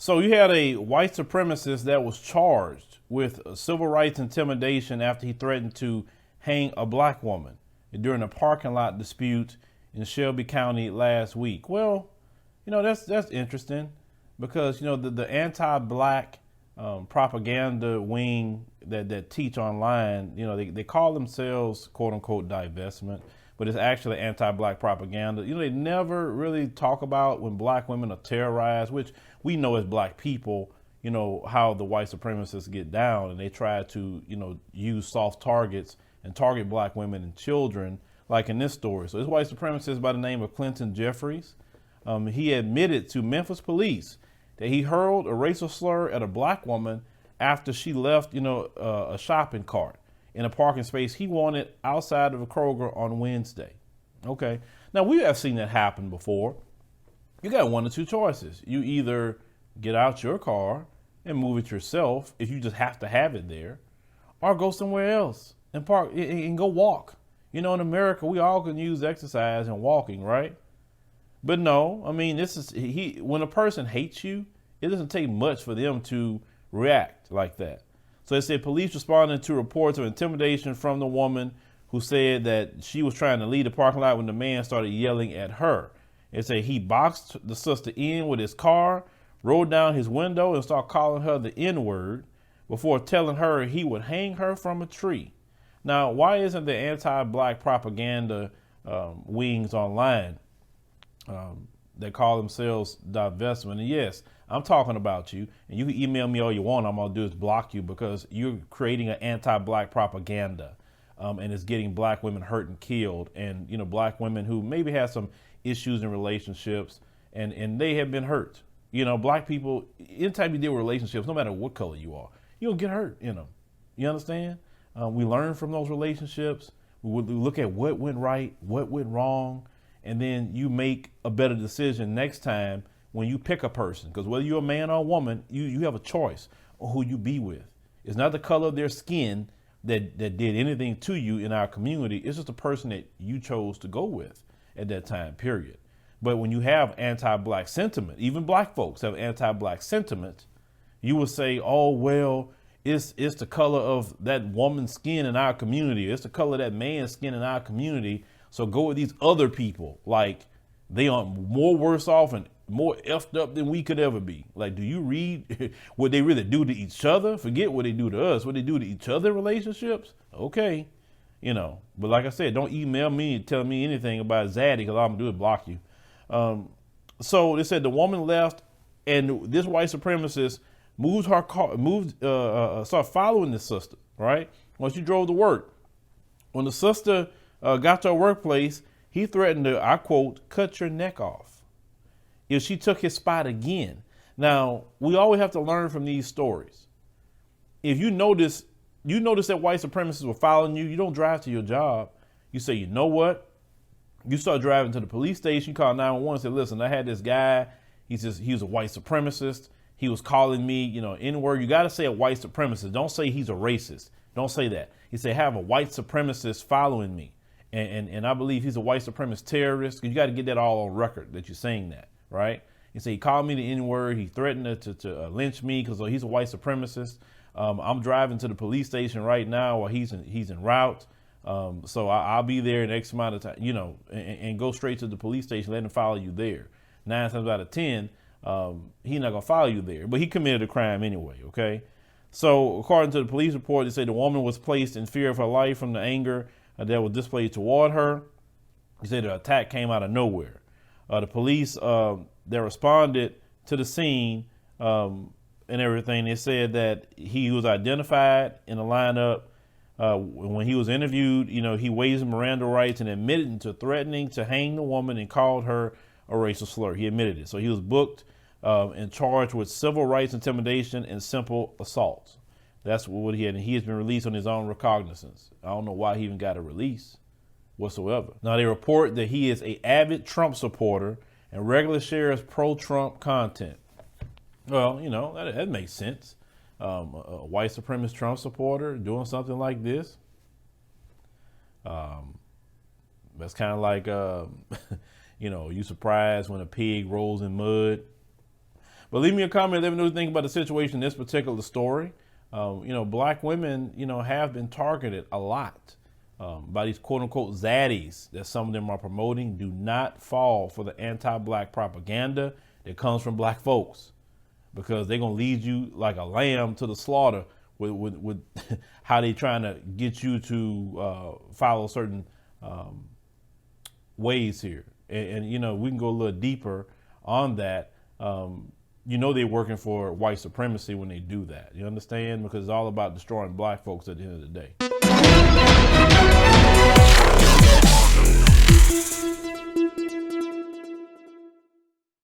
So you had a white supremacist that was charged with civil rights intimidation after he threatened to hang a black woman during a parking lot dispute in Shelby County last week. Well, that's interesting because the anti-black propaganda wing that teach online, they call themselves quote unquote divestment, but it's actually anti-black propaganda. They never really talk about when black women are terrorized, which we know as black people, how the white supremacists get down, and they try to, use soft targets and target black women and children, like in this story. So this white supremacist by the name of Clinton Jeffries, he admitted to Memphis police that he hurled a racial slur at a black woman after she left, a shopping cart in a parking space he wanted outside of a Kroger on Wednesday. Okay. Now, we have seen that happen before. You got one or two choices. You either get out your car and move it yourself if you just have to have it there, or go somewhere else and park and go walk. In America, we all can use exercise and walking, right? But no, I mean, when a person hates you, it doesn't take much for them to react like that. So they said police responded to reports of intimidation from the woman who said that she was trying to leave the parking lot when the man started yelling at her. They say he boxed the sister in with his car, rolled down his window, and started calling her the N-word before telling her he would hang her from a tree. Now, why isn't the anti-black propaganda wings online that call themselves divestment? And yes, I'm talking about you, and you can email me all you want. I'm going to do is block you because you're creating an anti-black propaganda, and it's getting black women hurt and killed. And, black women who maybe have some issues in relationships and they have been hurt. Black people, anytime you deal with relationships, no matter what color you are, you'll get hurt in them. You understand? We learn from those relationships. We look at what went right, what went wrong, and then you make a better decision next time when you pick a person. Because whether you're a man or a woman, you have a choice on who you be with. It's not the color of their skin that did anything to you in our community. It's just the person that you chose to go with at that time, period. But when you have anti-black sentiment, even black folks have anti-black sentiment, you will say, oh, well, it's the color of that woman's skin in our community. It's the color of that man's skin in our community. So go with these other people. Like, they are more worse off and more effed up than we could ever be. Like, do you read what they really do to each other? Forget what they do to us, what they do to each other in relationships. Okay. But like I said, don't email me and tell me anything about Zaddy, because all I'm gonna do is block you. So they said the woman left, and this white supremacist moved her car, started following the sister, right? When she drove to work. When the sister got to her workplace, he threatened to, I quote, cut your neck off if she took his spot again. Now, we always have to learn from these stories. If you notice that white supremacists were following you, you don't drive to your job. You say, you know what? You start driving to the police station, you call 911 and say, listen, I had this guy. He was a white supremacist. He was calling me, N-word. You got to say a white supremacist. Don't say he's a racist. Don't say that. He said, have a white supremacist following me. And I believe he's a white supremacist terrorist. You got to get that all on record that you're saying that, right? He said, he called me the N-word. He threatened to lynch me because he's a white supremacist. I'm driving to the police station right now, or he's en route. So I'll be there in X amount of time, and go straight to the police station, let him follow you there. 9 times out of 10, he's not gonna follow you there, but he committed a crime anyway. Okay. So according to the police report, they say the woman was placed in fear of her life from the anger that was displayed toward her. He said the attack came out of nowhere. The police that responded to the scene and everything, they said that he was identified in a lineup. When he was interviewed, he waived his Miranda rights and admitted to threatening to hang the woman and called her a racial slur. He admitted it. So he was booked and charged with civil rights intimidation and simple assault. That's what he had. And he has been released on his own recognizance. I don't know why he even got a release whatsoever. Now, they report that he is an avid Trump supporter and regularly shares pro-Trump content. Well, that makes sense. A white supremacist Trump supporter doing something like this. That's kind of like, you surprised when a pig rolls in mud. But leave me a comment. Let me know what you think about the situation in this particular story. Black women, have been targeted a lot by these quote unquote zaddies that some of them are promoting. Do not fall for the anti-black propaganda that comes from black folks, because they're going to lead you like a lamb to the slaughter with how they trying to get you to follow certain ways here. And we can go a little deeper on that. They're working for white supremacy when they do that. You understand? Because it's all about destroying black folks at the end of the day.